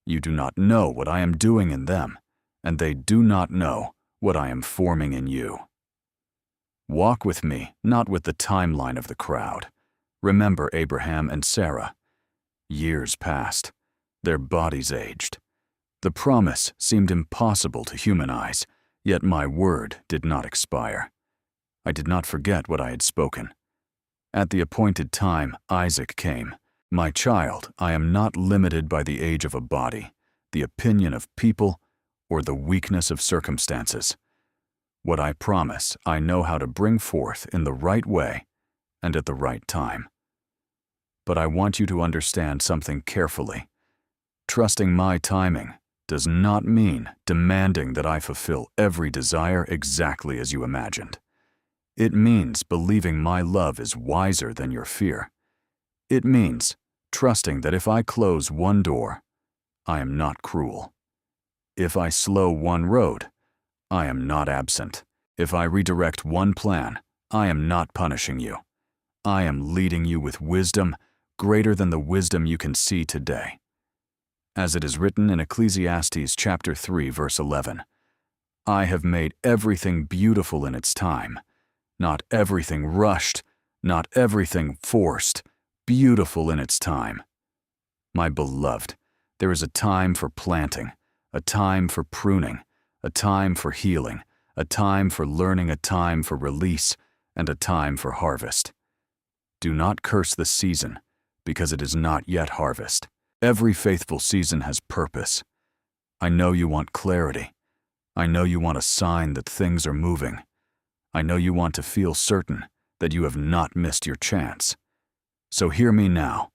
You do not know what I am doing in them, and they do not know what I am forming in you. Walk with me, not with the timeline of the crowd. Remember Abraham and Sarah. Years passed. Their bodies aged. The promise seemed impossible to human eyes, yet my word did not expire. I did not forget what I had spoken. At the appointed time, Isaac came. My child, I am not limited by the age of a body, the opinion of people, or the weakness of circumstances. What I promise, I know how to bring forth in the right way and at the right time. But I want you to understand something carefully. Trusting my timing does not mean demanding that I fulfill every desire exactly as you imagined. It means believing my love is wiser than your fear. It means trusting that if I close one door, I am not cruel. If I slow one road, I am not absent. If I redirect one plan, I am not punishing you. I am leading you with wisdom greater than the wisdom you can see today. As it is written in Ecclesiastes chapter 3, verse 11, I have made everything beautiful in its time, not everything rushed, not everything forced, beautiful in its time. My beloved, there is a time for planting, a time for pruning, a time for healing, a time for learning, a time for release, and a time for harvest. Do not curse the season, because it is not yet harvest. Every faithful season has purpose. I know you want clarity. I know you want a sign that things are moving. I know you want to feel certain that you have not missed your chance. So hear me now.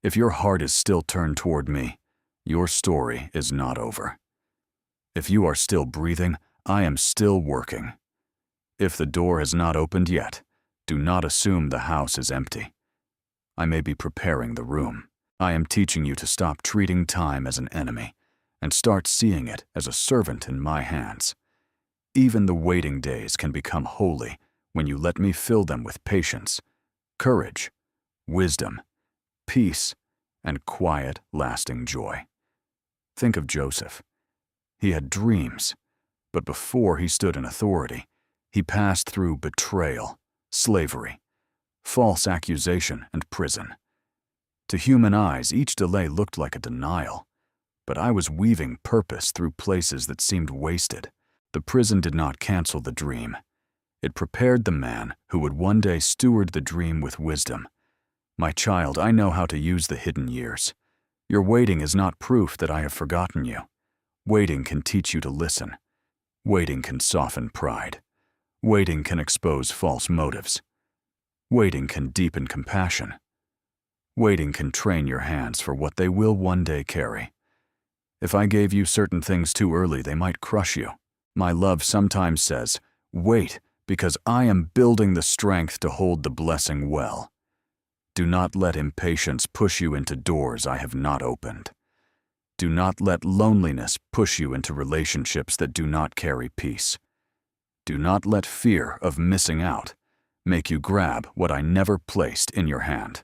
If your heart is still turned toward me, your story is not over. If you are still breathing, I am still working. If the door has not opened yet, do not assume the house is empty. I may be preparing the room. I am teaching you to stop treating time as an enemy and start seeing it as a servant in my hands. Even the waiting days can become holy when you let me fill them with patience, courage, wisdom, peace, and quiet, lasting joy. Think of Joseph. He had dreams, but before he stood in authority, he passed through betrayal, slavery, false accusation, and prison. To human eyes, each delay looked like a denial, but I was weaving purpose through places that seemed wasted. The prison did not cancel the dream. It prepared the man who would one day steward the dream with wisdom. My child, I know how to use the hidden years. Your waiting is not proof that I have forgotten you. Waiting can teach you to listen. Waiting can soften pride. Waiting can expose false motives. Waiting can deepen compassion. Waiting can train your hands for what they will one day carry. If I gave you certain things too early, they might crush you. My love sometimes says, wait, because I am building the strength to hold the blessing well. Do not let impatience push you into doors I have not opened. Do not let loneliness push you into relationships that do not carry peace. Do not let fear of missing out make you grab what I never placed in your hand.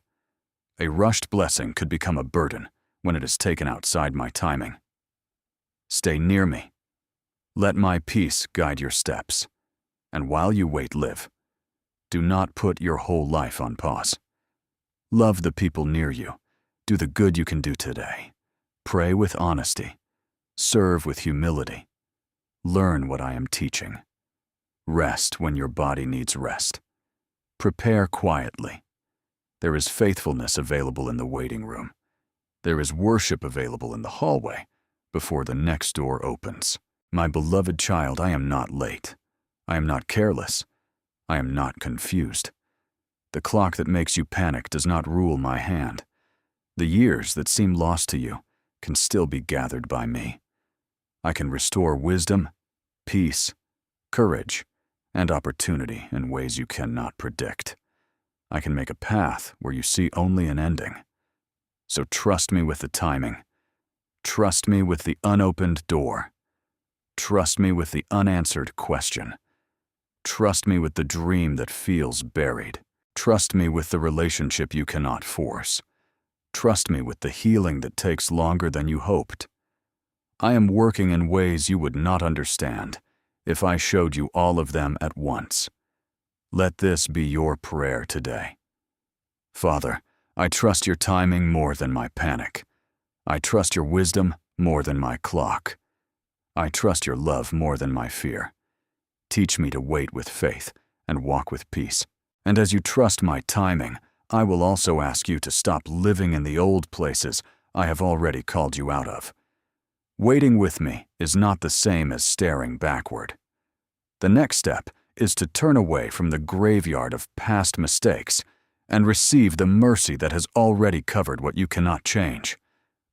A rushed blessing could become a burden when it is taken outside my timing. Stay near me. Let my peace guide your steps. And while you wait, live. Do not put your whole life on pause. Love the people near you. Do the good you can do today. Pray with honesty. Serve with humility. Learn what I am teaching. Rest when your body needs rest. Prepare quietly. There is faithfulness available in the waiting room. There is worship available in the hallway before the next door opens. My beloved child, I am not late. I am not careless. I am not confused. The clock that makes you panic does not rule my hand. The years that seem lost to you can still be gathered by me. I can restore wisdom, peace, courage, and opportunity in ways you cannot predict. I can make a path where you see only an ending. So trust me with the timing. Trust me with the unopened door. Trust me with the unanswered question. Trust me with the dream that feels buried. Trust me with the relationship you cannot force. Trust me with the healing that takes longer than you hoped. I am working in ways you would not understand if I showed you all of them at once. Let this be your prayer today. Father, I trust your timing more than my panic. I trust your wisdom more than my clock. I trust your love more than my fear. Teach me to wait with faith and walk with peace. And as you trust my timing, I will also ask you to stop living in the old places I have already called you out of. Waiting with me is not the same as staring backward. The next step is to turn away from the graveyard of past mistakes and receive the mercy that has already covered what you cannot change.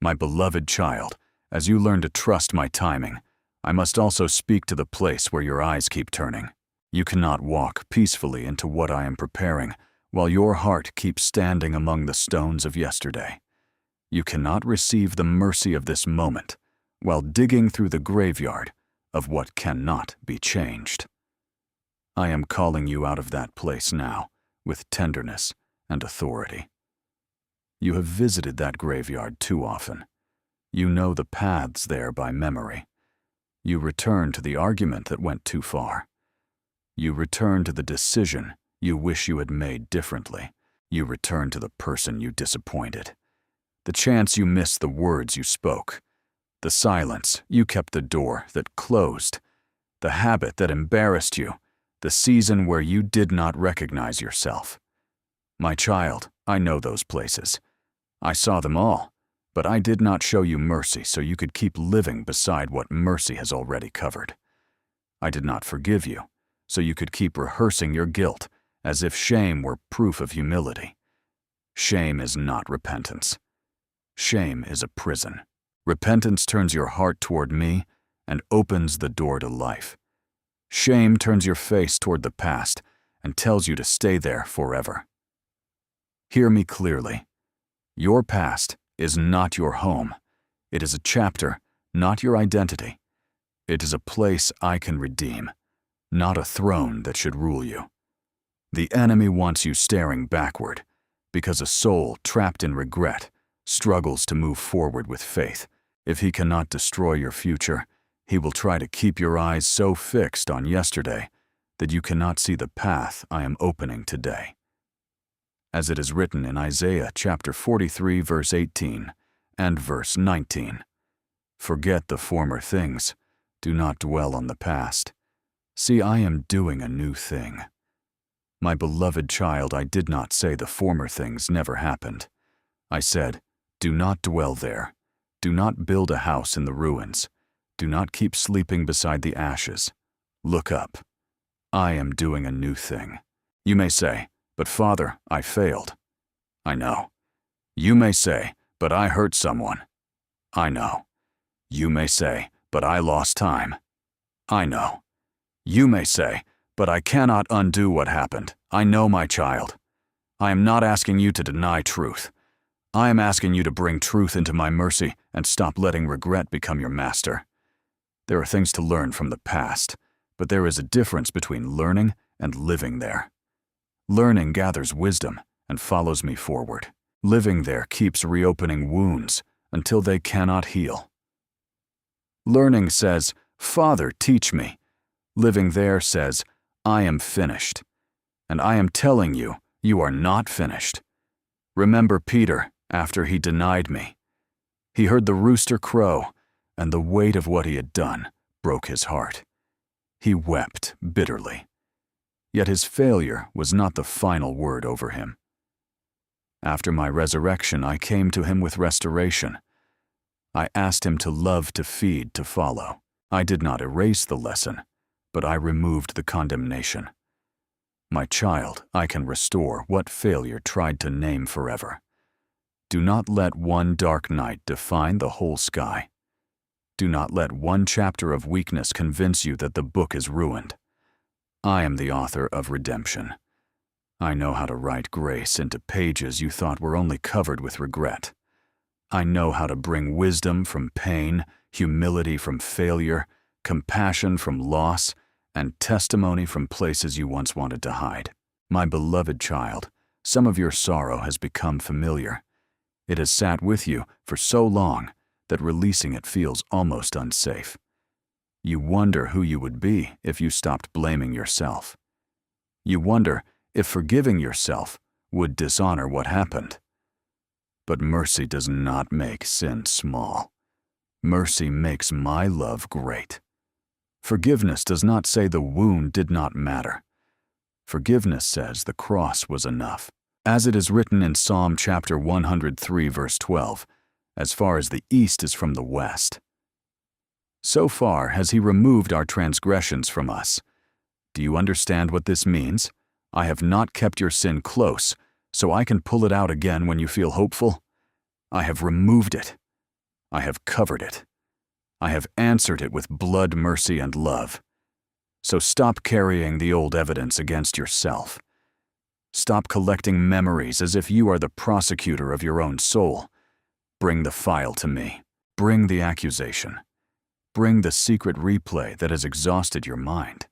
My beloved child, as you learn to trust my timing, I must also speak to the place where your eyes keep turning. You cannot walk peacefully into what I am preparing while your heart keeps standing among the stones of yesterday. You cannot receive the mercy of this moment while digging through the graveyard of what cannot be changed. I am calling you out of that place now with tenderness and authority. You have visited that graveyard too often. You know the paths there by memory. You return to the argument that went too far. You return to the decision you wish you had made differently. You return to the person you disappointed. The chance you missed the words you spoke. The silence you kept, the door that closed. The habit that embarrassed you. The season where you did not recognize yourself. My child, I know those places. I saw them all, but I did not show you mercy so you could keep living beside what mercy has already covered. I did not forgive you so you could keep rehearsing your guilt as if shame were proof of humility. Shame is not repentance. Shame is a prison. Repentance turns your heart toward me and opens the door to life. Shame turns your face toward the past and tells you to stay there forever. Hear me clearly. Your past is not your home. It is a chapter, not your identity. It is a place I can redeem, not a throne that should rule you. The enemy wants you staring backward because a soul trapped in regret struggles to move forward with faith. If he cannot destroy your future, he will try to keep your eyes so fixed on yesterday that you cannot see the path I am opening today. As it is written in Isaiah chapter 43, verse 18 and verse 19, "Forget the former things, do not dwell on the past. See, I am doing a new thing." My beloved child, I did not say the former things never happened. I said, do not dwell there. Do not build a house in the ruins. Do not keep sleeping beside the ashes. Look up. I am doing a new thing. You may say, but Father, I failed. I know. You may say, but I hurt someone. I know. You may say, but I lost time. I know. You may say, but I cannot undo what happened. I know, my child. I am not asking you to deny truth. I am asking you to bring truth into my mercy and stop letting regret become your master. There are things to learn from the past, but there is a difference between learning and living there. Learning gathers wisdom and follows me forward. Living there keeps reopening wounds until they cannot heal. Learning says, Father, teach me. Living there says, I am finished. And I am telling you, you are not finished. Remember Peter after he denied me. He heard the rooster crow, and the weight of what he had done broke his heart. He wept bitterly. Yet his failure was not the final word over him. After my resurrection, I came to him with restoration. I asked him to love, to feed, to follow. I did not erase the lesson, but I removed the condemnation. My child, I can restore what failure tried to name forever. Do not let one dark night define the whole sky. Do not let one chapter of weakness convince you that the book is ruined. I am the author of redemption. I know how to write grace into pages you thought were only covered with regret. I know how to bring wisdom from pain, humility from failure, compassion from loss, and testimony from places you once wanted to hide. My beloved child, some of your sorrow has become familiar. It has sat with you for so long that releasing it feels almost unsafe. You wonder who you would be if you stopped blaming yourself. You wonder if forgiving yourself would dishonor what happened. But mercy does not make sin small. Mercy makes my love great. Forgiveness does not say the wound did not matter. Forgiveness says the cross was enough. As it is written in Psalm chapter 103, verse 12, as far as the east is from the west. So far has he removed our transgressions from us. Do you understand what this means? I have not kept your sin close, so I can pull it out again when you feel hopeful. I have removed it. I have covered it. I have answered it with blood, mercy, and love. So stop carrying the old evidence against yourself. Stop collecting memories as if you are the prosecutor of your own soul. Bring the file to me. Bring the accusation. Bring the secret replay that has exhausted your mind.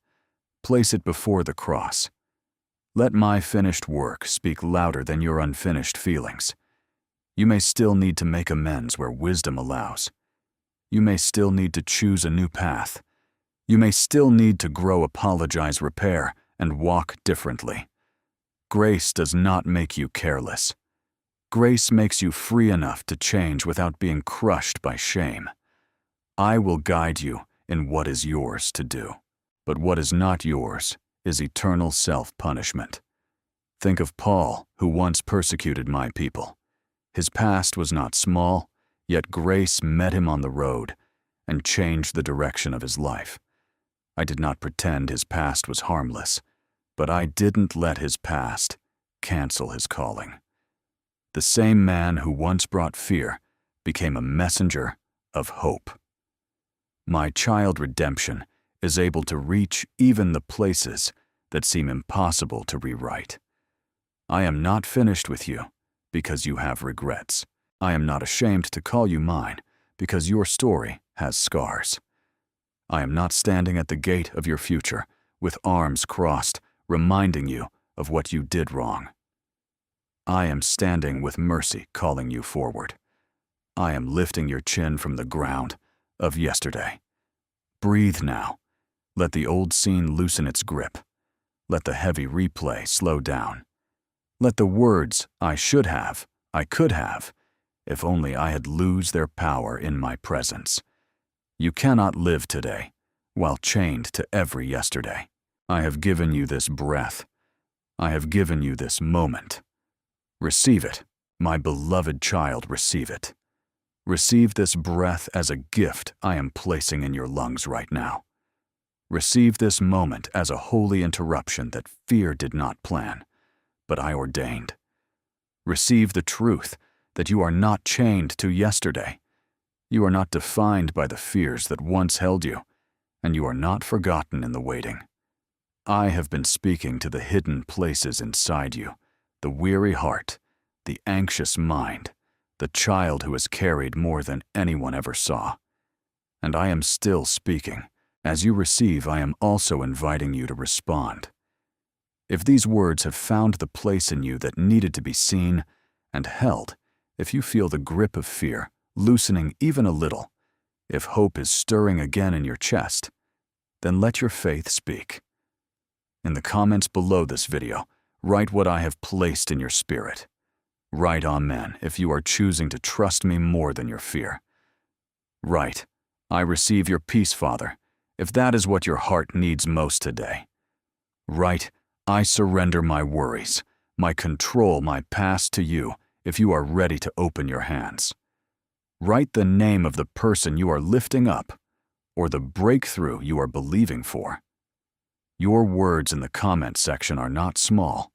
Place it before the cross. Let my finished work speak louder than your unfinished feelings. You may still need to make amends where wisdom allows. You may still need to choose a new path. You may still need to grow, apologize, repair, and walk differently. Grace does not make you careless. Grace makes you free enough to change without being crushed by shame. I will guide you in what is yours to do. But what is not yours is eternal self-punishment. Think of Paul, who once persecuted my people. His past was not small, yet grace met him on the road and changed the direction of his life. I did not pretend his past was harmless, but I didn't let his past cancel his calling. The same man who once brought fear became a messenger of hope. My child redemption is able to reach even the places that seem impossible to rewrite. I am not finished with you because you have regrets. I am not ashamed to call you mine because your story has scars. I am not standing at the gate of your future with arms crossed, reminding you of what you did wrong. I am standing with mercy calling you forward. I am lifting your chin from the ground of yesterday. Breathe now. Let the old scene loosen its grip. Let the heavy replay slow down. Let the words I should have, I could have, if only I had lose their power in my presence. You cannot live today while chained to every yesterday. I have given you this breath. I have given you this moment. Receive it, my beloved child, receive it. Receive this breath as a gift I am placing in your lungs right now. Receive this moment as a holy interruption that fear did not plan, but I ordained. Receive the truth that you are not chained to yesterday. You are not defined by the fears that once held you, and you are not forgotten in the waiting. I have been speaking to the hidden places inside you, the weary heart, the anxious mind, the child who has carried more than anyone ever saw. And I am still speaking. As you receive, I am also inviting you to respond. If these words have found the place in you that needed to be seen and held, if you feel the grip of fear loosening even a little, if hope is stirring again in your chest, then let your faith speak. In the comments below this video, write what I have placed in your spirit. Write Amen if you are choosing to trust me more than your fear. Write, I receive your peace, Father, if that is what your heart needs most today. Write, I surrender my worries, my control, my past to you if you are ready to open your hands. Write the name of the person you are lifting up or the breakthrough you are believing for. Your words in the comment section are not small.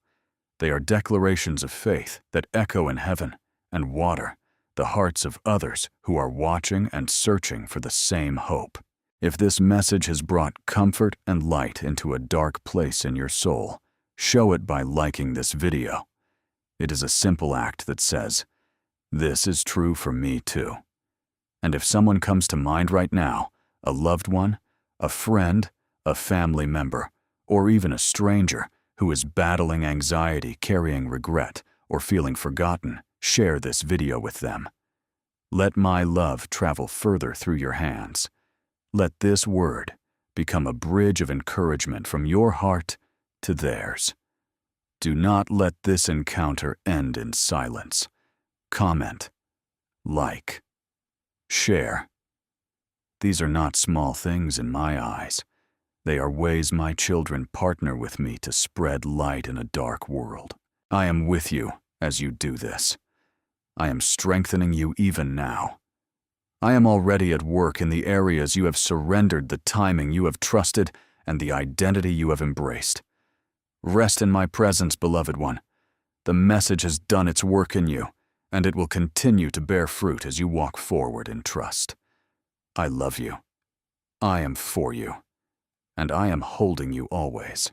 They are declarations of faith that echo in heaven and water the hearts of others who are watching and searching for the same hope. If this message has brought comfort and light into a dark place in your soul, show it by liking this video. It is a simple act that says, This is true for me too. And if someone comes to mind right now, a loved one, a friend, a family member, or even a stranger who is battling anxiety, carrying regret, or feeling forgotten, share this video with them. Let my love travel further through your hands. Let this word become a bridge of encouragement from your heart to theirs. Do not let this encounter end in silence. Comment, like, share. These are not small things in my eyes. They are ways my children partner with me to spread light in a dark world. I am with you as you do this. I am strengthening you even now. I am already at work in the areas you have surrendered, the timing you have trusted, and the identity you have embraced. Rest in my presence, beloved one. The message has done its work in you, and it will continue to bear fruit as you walk forward in trust. I love you. I am for you, and I am holding you always.